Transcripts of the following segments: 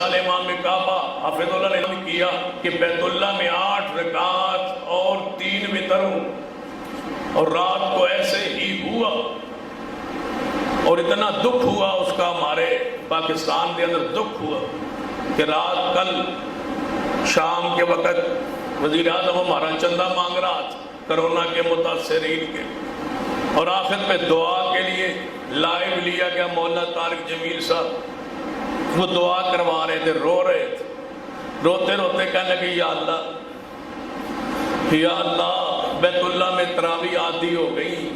امام کعبہ حافظ اللہ نے کیا کہ بیت اللہ میں 8 رکعات اور 3 وتر ہوں، اور رات کو ایسے ہی ہوا، اور اتنا دکھ ہوا اس کا ہمارے پاکستان کے اندر دکھ ہوا کہ رات کل شام کے وقت وزیر اعظم ہمارا چندہ مانگ رہا تھا کرونا کے متاثرین کے، اور آخر میں دعا کے لیے لائیو لیا گیا مولانا طارق جمیل صاحب، وہ دعا کروا رہے تھے، رو رہے تھے، روتے روتے کہنے لگے یا اللہ بیت اللہ میں تراویح عادی ہو گئی،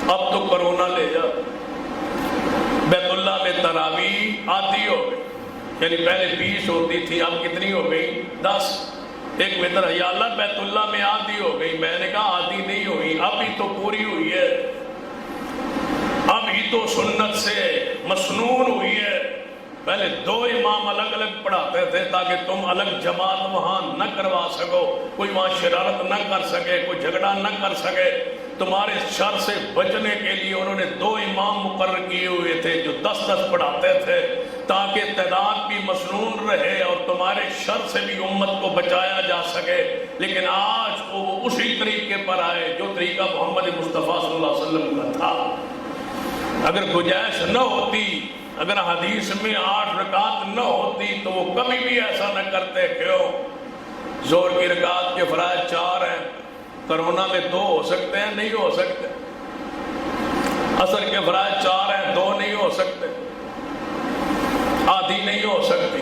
اب تو کرونا لے جا۔ بیت اللہ میں تراویح عادی ہو گئی، یعنی پہلے 20 ہوتی تھی، اب کتنی ہو گئی؟ 10۔ ایک وتر، یا اللہ بیت اللہ میں عادی ہو گئی۔ میں نے کہا عادی نہیں ہوئی، اب ہی تو پوری ہوئی ہے، اب ہی تو سنت سے مسنون ہوئی ہے۔ پہلے 2 امام الگ الگ پڑھاتے تھے تاکہ تم الگ جماعت وہاں نہ کروا سکو، کوئی وہاں شرارت نہ کر سکے، کوئی جھگڑا نہ کر سکے۔ تمہارے شر سے بچنے کے لیے انہوں نے 2 امام مقرر کیے ہوئے تھے جو 10 پڑھاتے تھے تاکہ تعداد بھی مسنون رہے اور تمہارے شر سے بھی امت کو بچایا جا سکے۔ لیکن آج وہ اسی طریقے پر آئے جو طریقہ محمد مصطفیٰ صلی اللہ علیہ وسلم کا تھا۔ اگر گنجائش نہ ہوتی، اگر حدیث میں 8 رکعت نہ ہوتی تو وہ کبھی بھی ایسا نہ کرتے۔ کیوں؟ زور کی رکعت کے فرائض 4 ہیں، کرونا میں 2 ہو سکتے ہیں؟ نہیں ہو سکتے۔ عصر کے فرائض 4 ہیں، 2 نہیں ہو سکتے، آدھی نہیں ہو سکتی۔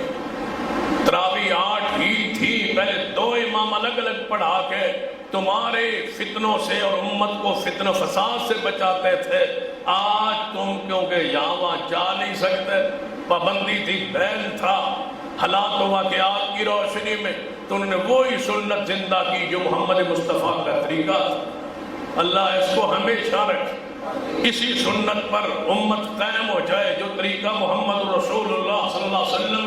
تراویح 8 ہی تھی، پہلے 2 امام الگ الگ پڑھا کے تمہارے فتنوں سے اور امت کو فتنہ فساد سے بچاتے تھے۔ آج تم کیونکہ یہاں وہاں جا نہیں سکتے، پابندی تھی، بین تھا، حالات و واقعات کی روشنی میں تو انہوں نے وہی سنت زندہ کی جو محمد مصطفیٰ کا طریقہ تھا۔ اللہ اس کو ہمیشہ رکھے، اسی سنت پر امت قائم ہو جائے جو طریقہ محمد رسول اللہ صلی اللہ علیہ وسلم